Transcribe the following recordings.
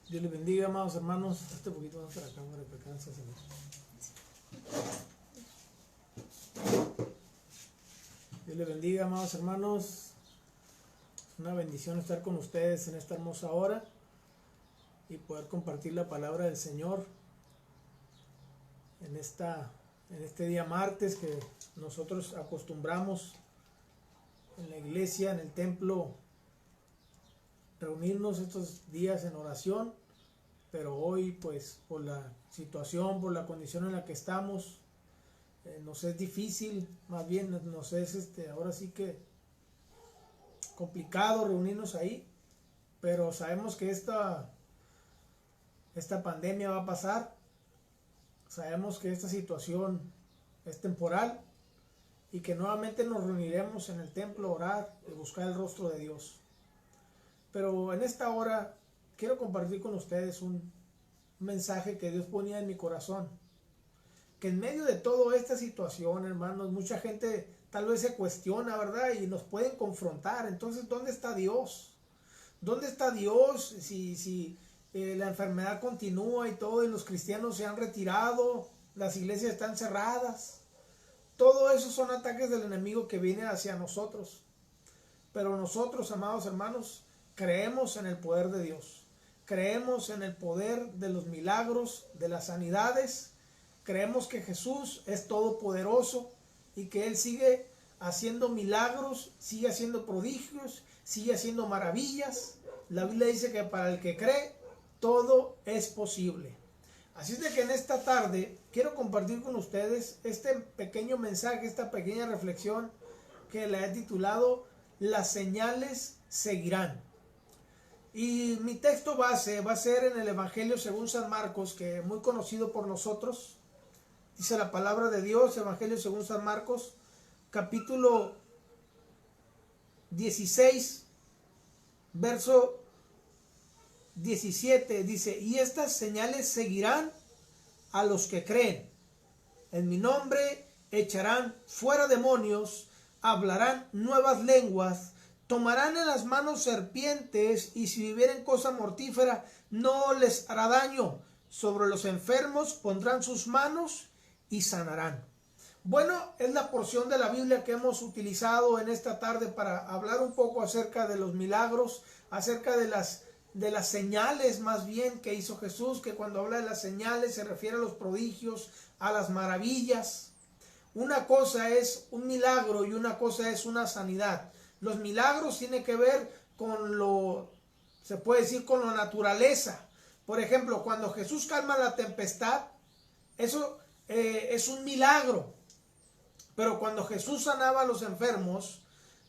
Dios les bendiga, amados hermanos. Este poquito más para acá, para que alcance, Señor. Dios les bendiga, amados hermanos. Es una bendición estar con ustedes en esta hermosa hora y poder compartir la palabra del Señor en este día martes que nosotros acostumbramos en la iglesia, en el templo, reunirnos estos días en oración, pero hoy pues por la situación, por la condición en la que estamos, nos es difícil, más bien nos es ahora sí que complicado reunirnos ahí, pero sabemos que esta pandemia va a pasar, sabemos que esta situación es temporal y que nuevamente nos reuniremos en el templo a orar y buscar el rostro de Dios. Pero en esta hora quiero compartir con ustedes un mensaje que Dios ponía en mi corazón. Que en medio de toda esta situación, hermanos, mucha gente tal vez se cuestiona, ¿verdad? Y nos pueden confrontar. Entonces, ¿dónde está Dios? ¿Dónde está Dios si la enfermedad continúa y todo, y los cristianos se han retirado, las iglesias están cerradas? Todo eso son ataques del enemigo que viene hacia nosotros. Pero nosotros, amados hermanos, creemos en el poder de Dios. Creemos en el poder de los milagros, de las sanidades. Creemos que Jesús es todopoderoso y que Él sigue haciendo milagros, sigue haciendo prodigios, sigue haciendo maravillas. La Biblia dice que para el que cree, todo es posible. Así es de que en esta tarde quiero compartir con ustedes este pequeño mensaje, esta pequeña reflexión que la he titulado Las señales seguirán. Y mi texto base va a ser en el Evangelio según San Marcos, que es muy conocido por nosotros. Dice la palabra de Dios, Evangelio según San Marcos, capítulo 16, verso 17. Dice, y estas señales seguirán a los que creen. En mi nombre echarán fuera demonios, hablarán nuevas lenguas, tomarán en las manos serpientes, y si vivieren cosa mortífera no les hará daño. Sobre los enfermos pondrán sus manos y sanarán. Bueno, es la porción de la Biblia que hemos utilizado en esta tarde para hablar un poco acerca de los milagros, acerca de las señales más bien que hizo Jesús, que cuando habla de las señales se refiere a los prodigios, a las maravillas. Una cosa es un milagro y una cosa es una sanidad. Los milagros tienen que ver con se puede decir con la naturaleza. Por ejemplo, cuando Jesús calma la tempestad, eso es un milagro. Pero cuando Jesús sanaba a los enfermos,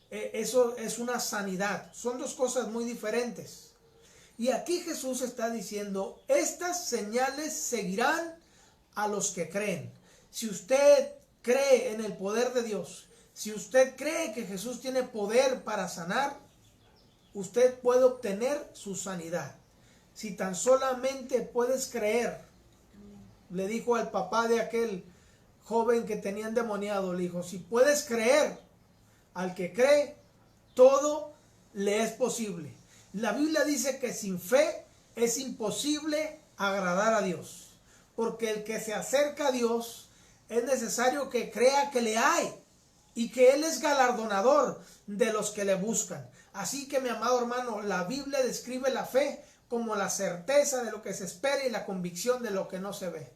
eso es una sanidad. Son dos cosas muy diferentes. Y aquí Jesús está diciendo, estas señales seguirán a los que creen. Si usted cree en el poder de Dios, si usted cree que Jesús tiene poder para sanar, usted puede obtener su sanidad. Si tan solamente puedes creer, le dijo al papá de aquel joven que tenía endemoniado, le dijo, si puedes creer, al que cree, todo le es posible. La Biblia dice que sin fe es imposible agradar a Dios, porque el que se acerca a Dios es necesario que crea que le hay y que Él es galardonador de los que le buscan. Así que, mi amado hermano, la Biblia describe la fe como la certeza de lo que se espera y la convicción de lo que no se ve.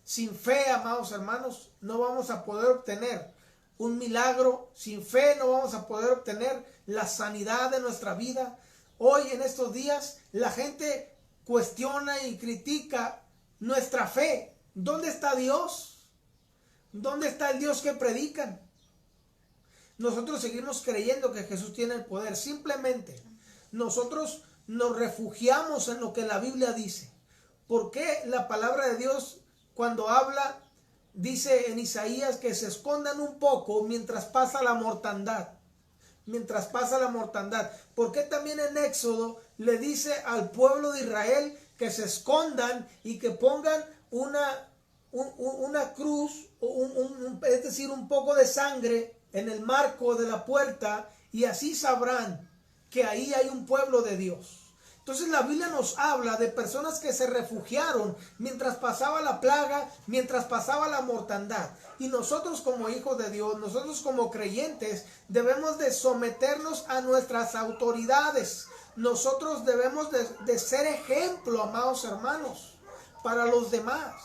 Sin fe, amados hermanos, no vamos a poder obtener un milagro. Sin fe no vamos a poder obtener la sanidad de nuestra vida. Hoy, en estos días, la gente cuestiona y critica nuestra fe. ¿Dónde está Dios? ¿Dónde está el Dios que predican? Nosotros seguimos creyendo que Jesús tiene el poder. Simplemente nosotros nos refugiamos en lo que la Biblia dice. ¿Por qué la palabra de Dios, cuando habla, dice en Isaías que se escondan un poco mientras pasa la mortandad? Mientras pasa la mortandad. ¿Por qué también en Éxodo le dice al pueblo de Israel que se escondan y que pongan una cruz, es decir, un poco de sangre en el marco de la puerta, y así sabrán que ahí hay un pueblo de Dios? Entonces la Biblia nos habla de personas que se refugiaron mientras pasaba la plaga, mientras pasaba la mortandad. Y nosotros como hijos de Dios, nosotros como creyentes, debemos de someternos a nuestras autoridades. Nosotros debemos de ser ejemplo, amados hermanos, para los demás.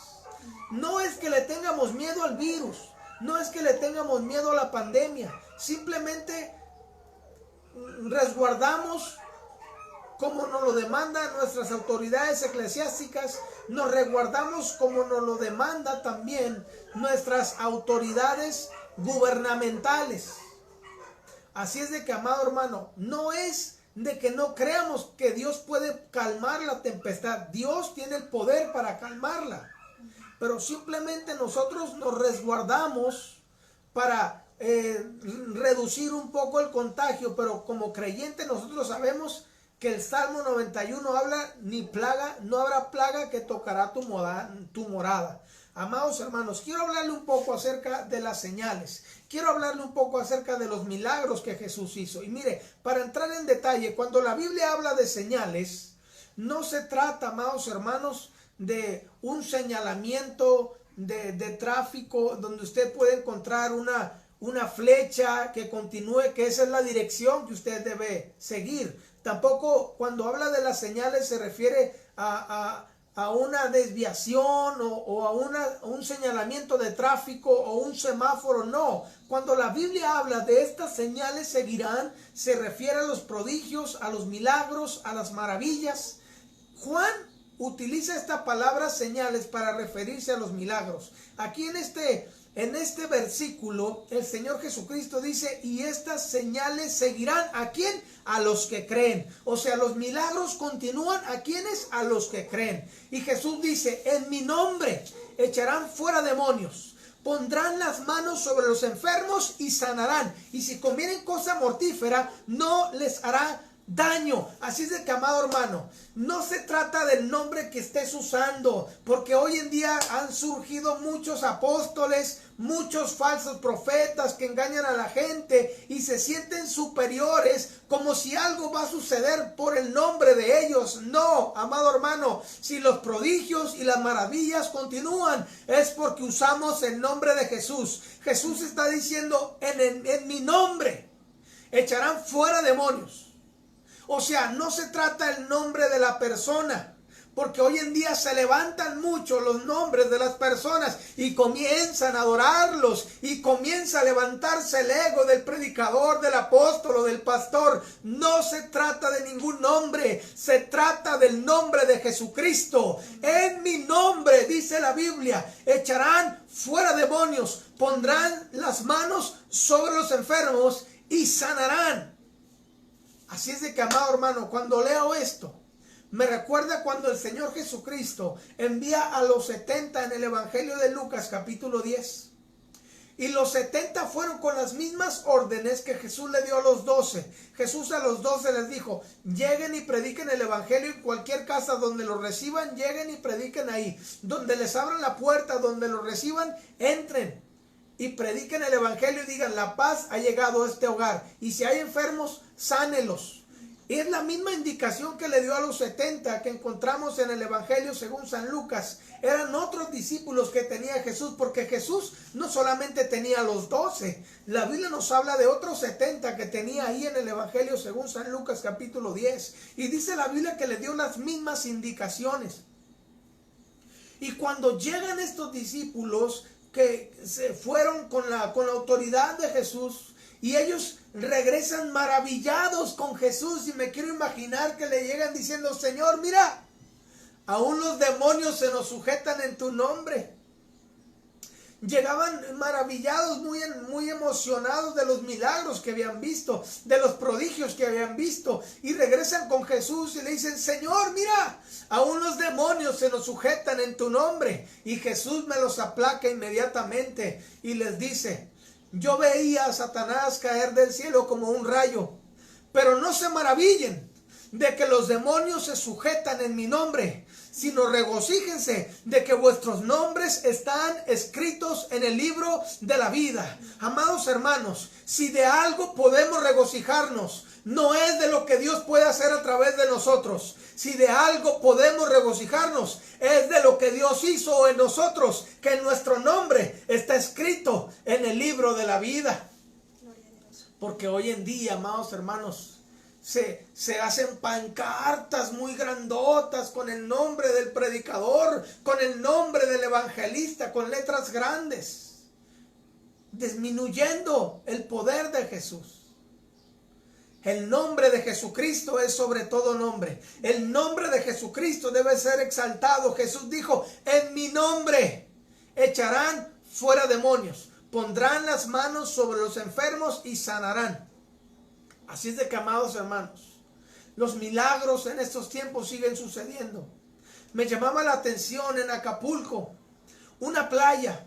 No es que le tengamos miedo al virus, no es que le tengamos miedo a la pandemia. Simplemente resguardamos como nos lo demandan nuestras autoridades eclesiásticas, nos resguardamos como nos lo demanda también nuestras autoridades gubernamentales. Así es de que, amado hermano, no es de que no creamos que Dios puede calmar la tempestad. Dios tiene el poder para calmarla, pero simplemente nosotros nos resguardamos para reducir un poco el contagio. Pero como creyentes nosotros sabemos que el Salmo 91 habla, ni plaga, no habrá plaga que tocará tu morada. Amados hermanos, quiero hablarle un poco acerca de las señales. Quiero hablarle un poco acerca de los milagros que Jesús hizo. Y mire, para entrar en detalle, cuando la Biblia habla de señales, no se trata, amados hermanos, de un señalamiento de tráfico donde usted puede encontrar una flecha que continúe, que esa es la dirección que usted debe seguir. Tampoco cuando habla de las señales se refiere a una desviación o a un señalamiento de tráfico o un semáforo. No, cuando la Biblia habla de estas señales seguirán, se refiere a los prodigios, a los milagros, a las maravillas. Juan utiliza esta palabra señales para referirse a los milagros. Aquí en este versículo, el Señor Jesucristo dice, y estas señales seguirán, ¿a quién? A los que creen. O sea, los milagros continúan, ¿a quiénes? A los que creen. Y Jesús dice, en mi nombre echarán fuera demonios, pondrán las manos sobre los enfermos y sanarán. Y si comieren cosa mortífera, no les hará daño. Así es de que, amado hermano, no se trata del nombre que estés usando, porque hoy en día han surgido muchos apóstoles, muchos falsos profetas que engañan a la gente y se sienten superiores como si algo va a suceder por el nombre de ellos. No, amado hermano, si los prodigios y las maravillas continúan es porque usamos el nombre de Jesús. Jesús está diciendo, en mi nombre echarán fuera demonios. O sea, no se trata el nombre de la persona, porque hoy en día se levantan mucho los nombres de las personas y comienzan a adorarlos y comienza a levantarse el ego del predicador, del apóstol o del pastor. No se trata de ningún nombre, se trata del nombre de Jesucristo. En mi nombre, dice la Biblia, echarán fuera demonios, pondrán las manos sobre los enfermos y sanarán. Así es de que, amado hermano, cuando leo esto, me recuerda cuando el Señor Jesucristo envía a los 70 en el Evangelio de Lucas capítulo 10. Y los 70 fueron con las mismas órdenes que Jesús le dio a los 12. Jesús a los 12 les dijo, lleguen y prediquen el Evangelio en cualquier casa donde los reciban, lleguen y prediquen ahí. Donde les abran la puerta, donde los reciban, entren y prediquen el Evangelio y digan, la paz ha llegado a este hogar. Y si hay enfermos, sánelos. Y es la misma indicación que le dio a los 70 que encontramos en el Evangelio según San Lucas. Eran otros discípulos que tenía Jesús, porque Jesús no solamente tenía a los 12. La Biblia nos habla de otros 70 que tenía ahí en el Evangelio según San Lucas capítulo 10. Y dice la Biblia que le dio las mismas indicaciones. Y cuando llegan estos discípulos que se fueron con la autoridad de Jesús, y ellos regresan maravillados con Jesús, y me quiero imaginar que le llegan diciendo, Señor, mira, aún los demonios se nos sujetan en tu nombre. Llegaban maravillados, muy emocionados de los milagros que habían visto, de los prodigios que habían visto, y regresan con Jesús y le dicen, Señor, mira, aún los demonios se nos sujetan en tu nombre. Y Jesús me los aplaca inmediatamente y les dice, yo veía a Satanás caer del cielo como un rayo, pero no se maravillen de que los demonios se sujetan en mi nombre, sino regocíjense de que vuestros nombres están escritos en el libro de la vida. Amados hermanos, si de algo podemos regocijarnos, no es de lo que Dios puede hacer a través de nosotros. Si de algo podemos regocijarnos, es de lo que Dios hizo en nosotros, que nuestro nombre está escrito en el libro de la vida. Porque hoy en día, amados hermanos, se hacen pancartas muy grandotas con el nombre del predicador, con el nombre del evangelista, con letras grandes, disminuyendo el poder de Jesús. El nombre de Jesucristo es sobre todo nombre. El nombre de Jesucristo debe ser exaltado. Jesús dijo, en mi nombre echarán fuera demonios, pondrán las manos sobre los enfermos y sanarán. Así es de que, amados hermanos, los milagros en estos tiempos siguen sucediendo. Me llamaba la atención en Acapulco, una playa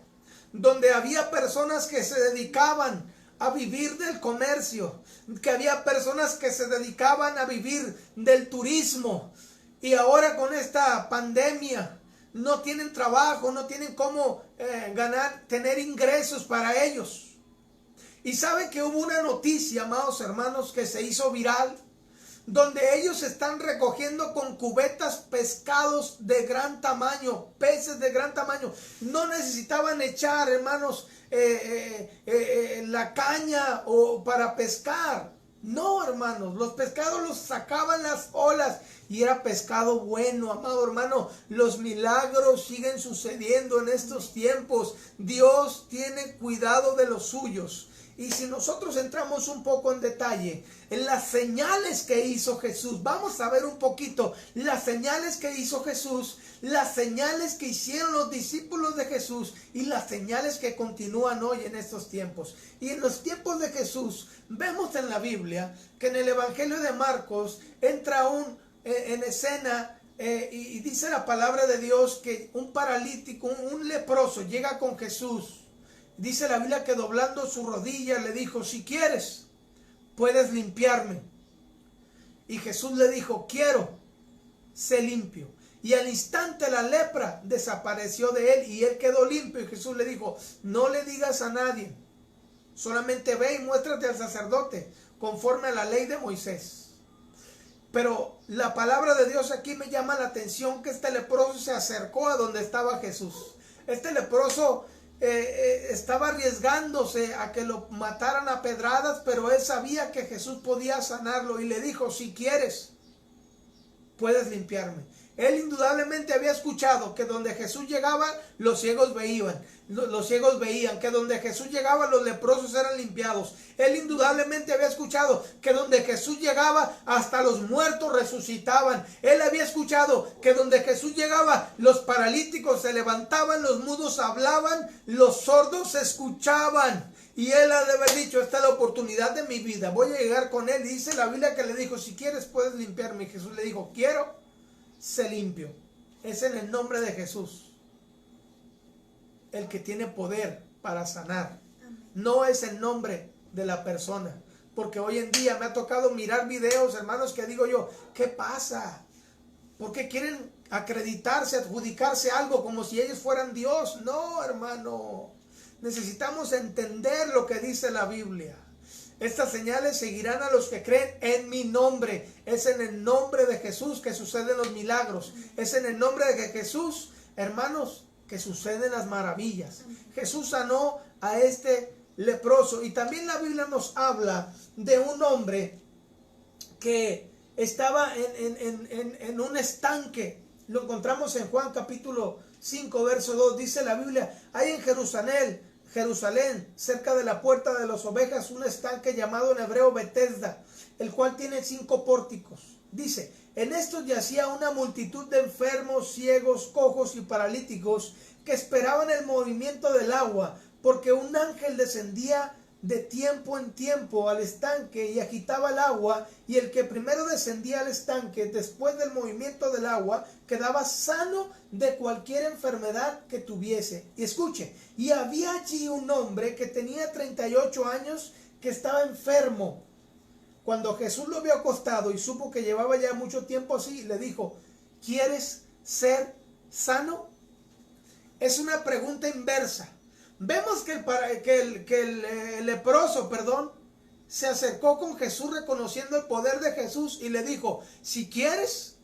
donde había personas que se dedicaban a vivir del comercio, que había personas que se dedicaban a vivir del turismo, y ahora con esta pandemia no tienen trabajo, no tienen cómo tener ingresos para ellos. Y sabe que hubo una noticia, amados hermanos, que se hizo viral, donde ellos están recogiendo con cubetas pescados de gran tamaño, peces de gran tamaño. No necesitaban echar, hermanos, la caña o para pescar. No, hermanos, los pescados los sacaban las olas y era pescado bueno, amado hermano. Los milagros siguen sucediendo en estos tiempos. Dios tiene cuidado de los suyos. Y si nosotros entramos un poco en detalle en las señales que hizo Jesús, vamos a ver un poquito las señales que hizo Jesús, las señales que hicieron los discípulos de Jesús y las señales que continúan hoy en estos tiempos. Y en los tiempos de Jesús vemos en la Biblia que en el Evangelio de Marcos entra en escena y dice la palabra de Dios que un paralítico, un leproso llega con Jesús. Dice la Biblia que doblando su rodilla le dijo, si quieres, puedes limpiarme. Y Jesús le dijo, quiero, sé limpio. Y al instante la lepra desapareció de él y él quedó limpio. Y Jesús le dijo, no le digas a nadie, solamente ve y muéstrate al sacerdote, conforme a la ley de Moisés. Pero la palabra de Dios aquí me llama la atención que este leproso se acercó a donde estaba Jesús. Este leproso estaba arriesgándose a que lo mataran a pedradas, pero él sabía que Jesús podía sanarlo y le dijo, si quieres, puedes limpiarme. Él indudablemente había escuchado que donde Jesús llegaba, los ciegos veían, que donde Jesús llegaba, los leprosos eran limpiados. Él indudablemente había escuchado que donde Jesús llegaba, hasta los muertos resucitaban. Él había escuchado que donde Jesús llegaba, los paralíticos se levantaban, los mudos hablaban, los sordos escuchaban. Y él ha de haber dicho, esta es la oportunidad de mi vida, voy a llegar con él. Y dice la Biblia que le dijo, si quieres puedes limpiarme. Y Jesús le dijo, quiero, sé limpio. Es en el nombre de Jesús el que tiene poder para sanar. No es el nombre de la persona. Porque hoy en día me ha tocado mirar videos, hermanos, que digo yo, ¿qué pasa? ¿Por qué quieren acreditarse, adjudicarse algo como si ellos fueran Dios? No, hermano. Necesitamos entender lo que dice la Biblia. Estas señales seguirán a los que creen en mi nombre. Es en el nombre de Jesús que suceden los milagros. Es en el nombre de Jesús, hermanos, que suceden las maravillas. Jesús sanó a este leproso. Y también la Biblia nos habla de un hombre que estaba en un estanque. Lo encontramos en Juan capítulo 5, verso 2. Dice la Biblia, hay en Jerusalén, cerca de la puerta de las ovejas, un estanque llamado en hebreo Betesda, el cual tiene 5 pórticos. Dice, en estos yacía una multitud de enfermos, ciegos, cojos y paralíticos que esperaban el movimiento del agua, porque un ángel descendía de tiempo en tiempo al estanque y agitaba el agua, y el que primero descendía al estanque después del movimiento del agua quedaba sano de cualquier enfermedad que tuviese. Y escuche, y había allí un hombre que tenía 38 años que estaba enfermo. Cuando Jesús lo vio acostado y supo que llevaba ya mucho tiempo así, le dijo, ¿quieres ser sano? Es una pregunta inversa. Vemos que el leproso, se acercó con Jesús reconociendo el poder de Jesús y le dijo, si quieres,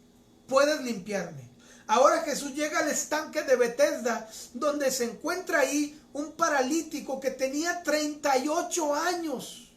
puedes limpiarme. Ahora Jesús llega al estanque de Betesda, donde se encuentra ahí un paralítico que tenía 38 años,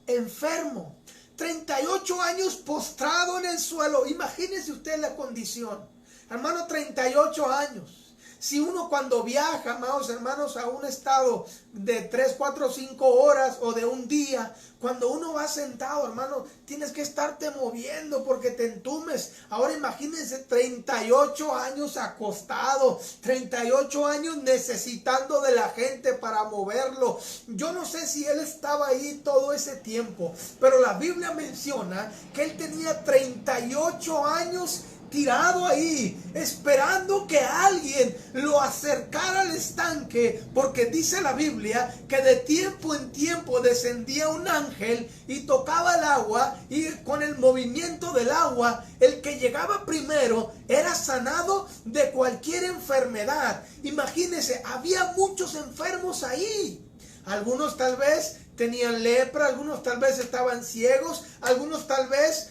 enfermo, 38 años postrado en el suelo. Imagínense usted la condición, hermano, 38 años. Si uno cuando viaja, amados hermanos, a un estado de 3, 4, 5 horas o de un día, cuando uno va sentado, hermano, tienes que estarte moviendo porque te entumes. Ahora imagínense 38 años acostado, 38 años necesitando de la gente para moverlo. Yo no sé si él estaba ahí todo ese tiempo, pero la Biblia menciona que él tenía 38 años tirado ahí, esperando que alguien lo acercara al estanque, porque dice la Biblia que de tiempo en tiempo descendía un ángel y tocaba el agua, y con el movimiento del agua, el que llegaba primero era sanado de cualquier enfermedad. Imagínense, había muchos enfermos ahí. Algunos tal vez tenían lepra, algunos tal vez estaban ciegos, algunos tal vez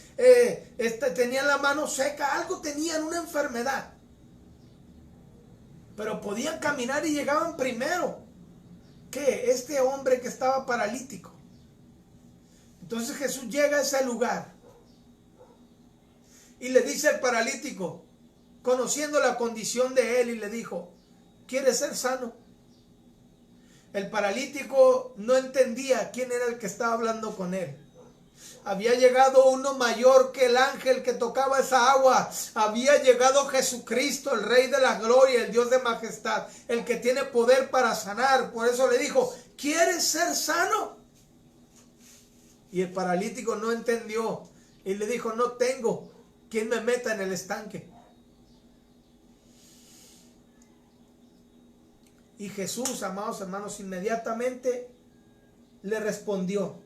tenían la mano seca, algo tenían, una enfermedad. Pero podían caminar y llegaban primero que este hombre que estaba paralítico. Entonces Jesús llega a ese lugar y le dice al paralítico, conociendo la condición de él, y le dijo, ¿quieres ser sano? El paralítico no entendía quién era el que estaba hablando con él. Había llegado uno mayor que el ángel que tocaba esa agua. Había llegado Jesucristo, el Rey de la gloria, el Dios de majestad, el que tiene poder para sanar. Por eso le dijo, ¿quieres ser sano? Y el paralítico no entendió y le dijo, no tengo quien me meta en el estanque. Y Jesús, amados hermanos, inmediatamente le respondió.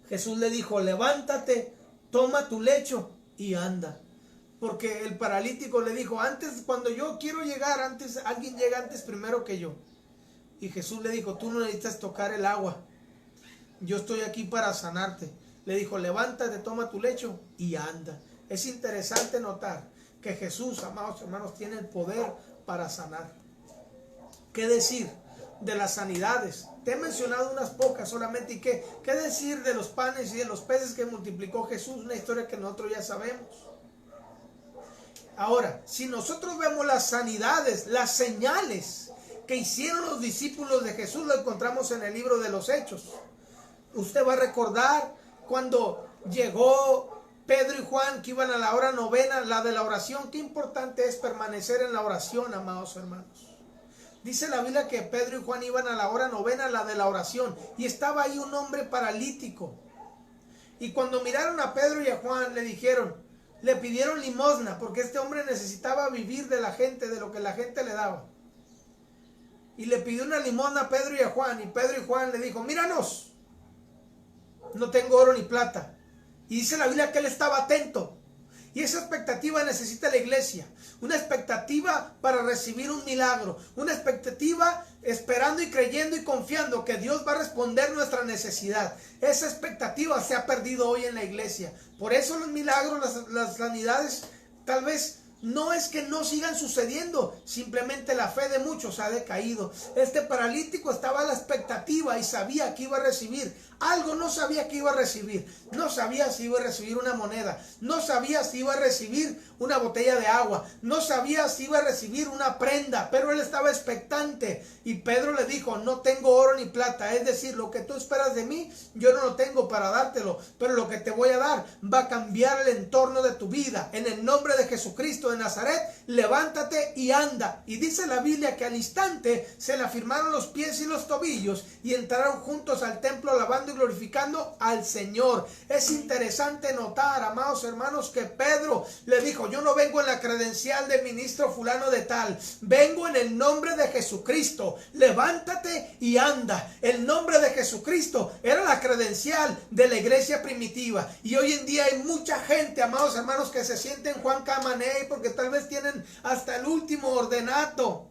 Jesús le dijo, levántate, toma tu lecho y anda. Porque el paralítico le dijo, antes, cuando yo quiero llegar, antes, alguien llega antes primero que yo. Y Jesús le dijo, tú no necesitas tocar el agua. Yo estoy aquí para sanarte. Le dijo, levántate, toma tu lecho y anda. Es interesante notar que Jesús, amados hermanos, tiene el poder para sanar. ¿Qué decir de las sanidades? Te he mencionado unas pocas solamente. ¿Y qué decir de los panes y de los peces que multiplicó Jesús? Una historia que nosotros ya sabemos. Ahora, si nosotros vemos las sanidades, las señales que hicieron los discípulos de Jesús, lo encontramos en el libro de los Hechos. Usted va a recordar cuando llegó Pedro y Juan, que iban a la hora novena, la de la oración. Qué importante es permanecer en la oración, amados hermanos. Dice la Biblia que Pedro y Juan iban a la hora novena, la de la oración, y estaba ahí un hombre paralítico. Y cuando miraron a Pedro y a Juan, le pidieron limosna, porque este hombre necesitaba vivir de la gente, de lo que la gente le daba. Y le pidió una limosna a Pedro y a Juan, y Pedro y Juan le dijo, míranos, no tengo oro ni plata. Y dice la Biblia que él estaba atento. Y esa expectativa necesita la iglesia. Una expectativa para recibir un milagro. Una expectativa esperando y creyendo y confiando que Dios va a responder nuestra necesidad. Esa expectativa se ha perdido hoy en la iglesia. Por eso los milagros, las sanidades, tal vez no es que no sigan sucediendo, simplemente la fe de muchos ha decaído. Este paralítico estaba a la expectativa y sabía que iba a recibir algo. No sabía que iba a recibir, no sabía si iba a recibir una moneda, no sabía si iba a recibir una botella de agua, no sabía si iba a recibir una prenda, pero él estaba expectante. Y Pedro le dijo, no tengo oro ni plata, es decir, lo que tú esperas de mí, yo no lo tengo para dártelo, pero lo que te voy a dar va a cambiar el entorno de tu vida. En el nombre de Jesucristo de Nazaret, levántate y anda. Y dice la Biblia que al instante se le afirmaron los pies y los tobillos y entraron juntos al templo alabando y glorificando al Señor. Es interesante notar, amados hermanos, que Pedro le dijo, yo no vengo en la credencial de ministro fulano de tal, vengo en el nombre de Jesucristo, levántate y anda. El nombre de Jesucristo era la credencial de la iglesia primitiva, y hoy en día hay mucha gente, amados hermanos, que se sienten Juan Camaney porque tal vez tienen hasta el último ordenato,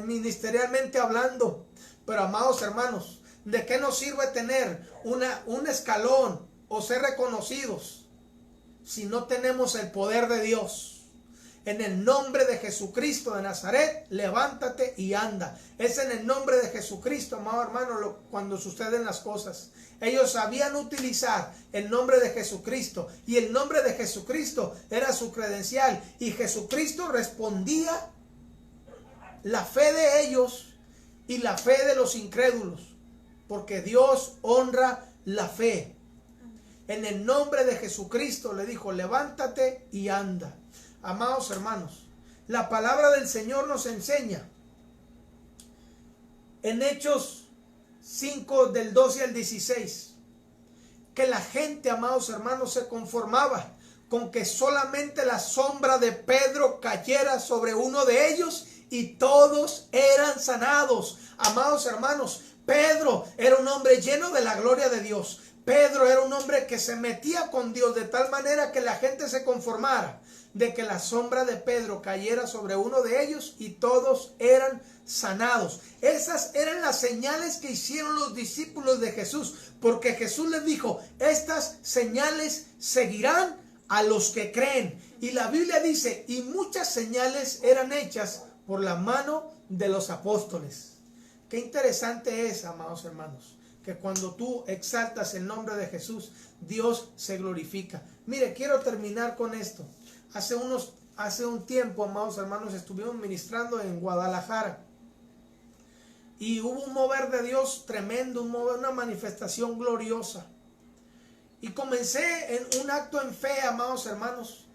ministerialmente hablando. Pero amados hermanos, ¿De qué nos sirve tener un escalón o ser reconocidos si no tenemos el poder de Dios? En el nombre de Jesucristo de Nazaret, levántate y anda. Es en el nombre de Jesucristo, amado hermano, cuando suceden las cosas. Ellos sabían utilizar el nombre de Jesucristo, y el nombre de Jesucristo era su credencial, y Jesucristo respondía la fe de ellos y la fe de los incrédulos, porque Dios honra la fe. En el nombre de Jesucristo le dijo, levántate y anda. Amados hermanos, la palabra del Señor nos enseña en Hechos 5 del 12 al 16 que la gente, amados hermanos, se conformaba con que solamente la sombra de Pedro cayera sobre uno de ellos y todos eran sanados. Amados hermanos, Pedro era un hombre lleno de la gloria de Dios. Pedro era un hombre que se metía con Dios de tal manera que la gente se conformara de que la sombra de Pedro cayera sobre uno de ellos y todos eran sanados. Esas eran las señales que hicieron los discípulos de Jesús, porque Jesús les dijo, estas señales seguirán a los que creen. Y la Biblia dice, y muchas señales eran hechas por la mano de los apóstoles. Qué interesante es, amados hermanos, que cuando tú exaltas el nombre de Jesús, Dios se glorifica. Mire, quiero terminar con esto. Hace un tiempo, amados hermanos, estuvimos ministrando en Guadalajara y hubo un mover de Dios tremendo, una manifestación gloriosa. Y comencé en un acto en fe, amados hermanos,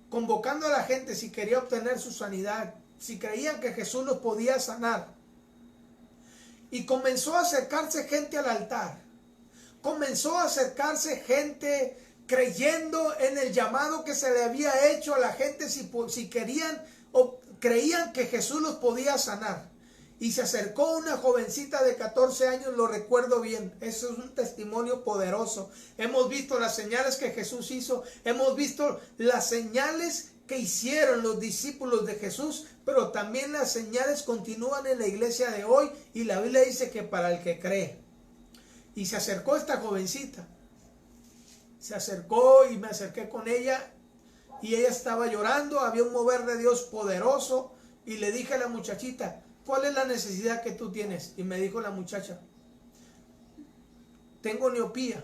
convocando a la gente si quería obtener su sanidad, si creían que Jesús los podía sanar. Y comenzó a acercarse gente al altar. Comenzó a acercarse gente creyendo en el llamado que se le había hecho a la gente si querían o creían que Jesús los podía sanar. Y se acercó una jovencita de 14 años, lo recuerdo bien. Eso es un testimonio poderoso. Hemos visto las señales que Jesús hizo, hemos visto las señales que hicieron los discípulos de Jesús, pero también las señales continúan en la iglesia de hoy, y la Biblia dice que para el que cree. Y se acercó esta jovencita. Se acercó y me acerqué con ella y ella estaba llorando, había un mover de Dios poderoso, y le dije a la muchachita, ¿cuál es la necesidad que tú tienes? Y me dijo la muchacha, tengo miopía,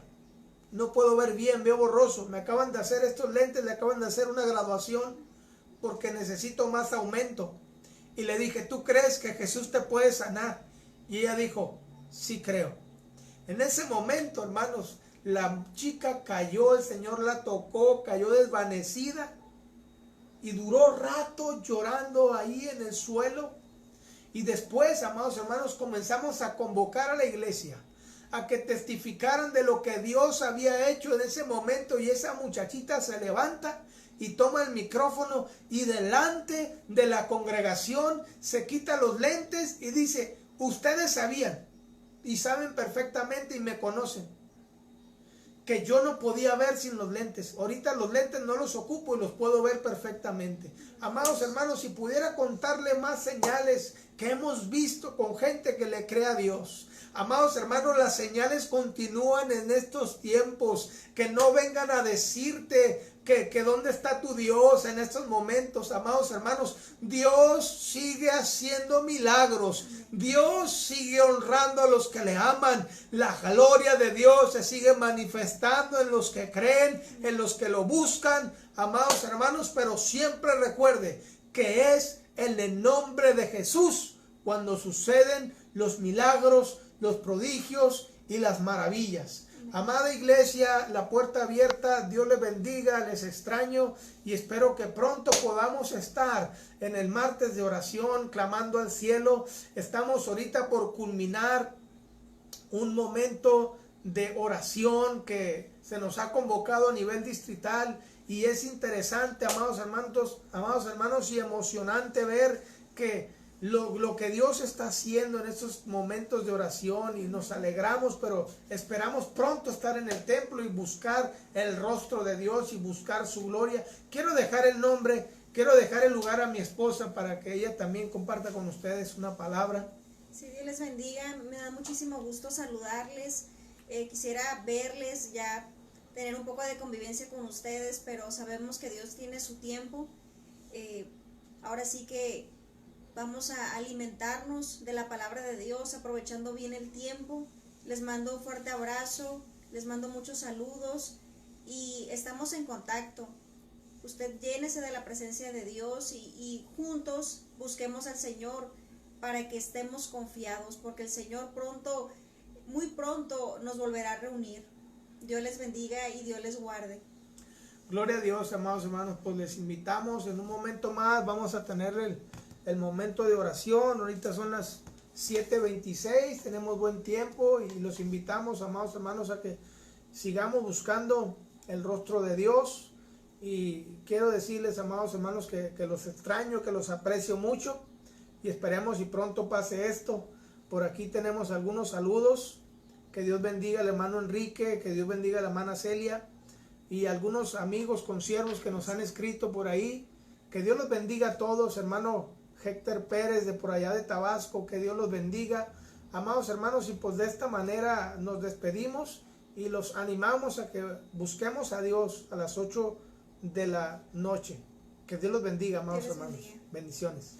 no puedo ver bien, veo borroso, me acaban de hacer estos lentes, le acaban de hacer una graduación porque necesito más aumento. Y le dije, ¿tú crees que Jesús te puede sanar? Y ella dijo, sí creo. En ese momento, hermanos, la chica cayó, el Señor la tocó, cayó desvanecida y duró rato llorando ahí en el suelo. Y después, amados hermanos, comenzamos a convocar a la iglesia a que testificaran de lo que Dios había hecho en ese momento, y esa muchachita se levanta y toma el micrófono y delante de la congregación se quita los lentes y dice, ustedes sabían y saben perfectamente y me conocen que yo no podía ver sin los lentes. Ahorita los lentes no los ocupo y los puedo ver perfectamente. Amados hermanos, si pudiera contarle más señales que hemos visto con gente que le cree a Dios. Amados hermanos, las señales continúan en estos tiempos. Que no vengan a decirte que dónde está tu Dios en estos momentos. Amados hermanos, Dios sigue haciendo milagros. Dios sigue honrando a los que le aman. La gloria de Dios se sigue manifestando en los que creen, en los que lo buscan. Amados hermanos, pero siempre recuerde que es en el nombre de Jesús cuando suceden los milagros, los prodigios y las maravillas. Amada iglesia, la puerta abierta, Dios les bendiga, les extraño y espero que pronto podamos estar en el martes de oración clamando al cielo. Estamos ahorita por culminar un momento de oración que se nos ha convocado a nivel distrital y es interesante, amados hermanos, y emocionante ver que lo que Dios está haciendo en estos momentos de oración, y nos alegramos, pero esperamos pronto estar en el templo y buscar el rostro de Dios y buscar su gloria. Quiero dejar el lugar a mi esposa para que ella también comparta con ustedes una palabra. Sí, Dios les bendiga. Me da muchísimo gusto saludarles. Quisiera verles, ya tener un poco de convivencia con ustedes, pero sabemos que Dios tiene su tiempo. Ahora sí que vamos a alimentarnos de la palabra de Dios, aprovechando bien el tiempo. Les mando un fuerte abrazo, les mando muchos saludos y estamos en contacto. Usted llénese de la presencia de Dios y juntos busquemos al Señor para que estemos confiados, porque el Señor pronto, muy pronto nos volverá a reunir. Dios les bendiga y Dios les guarde. Gloria a Dios, amados hermanos, pues les invitamos en un momento más, vamos a tener el momento de oración. Ahorita son las 7:26, tenemos buen tiempo y los invitamos, amados hermanos, a que sigamos buscando el rostro de Dios. Y quiero decirles, amados hermanos, que los extraño, que los aprecio mucho y esperemos y pronto pase esto. Por aquí tenemos algunos saludos. Que Dios bendiga al hermano Enrique, que Dios bendiga a la hermana Celia y algunos amigos consiervos que nos han escrito por ahí. Que Dios los bendiga a todos, hermano Héctor Pérez de por allá de Tabasco, que Dios los bendiga. Amados hermanos, y pues de esta manera nos despedimos y los animamos a que busquemos a Dios a las 8 de la noche. Que Dios los bendiga, amados hermanos. Bendiciones.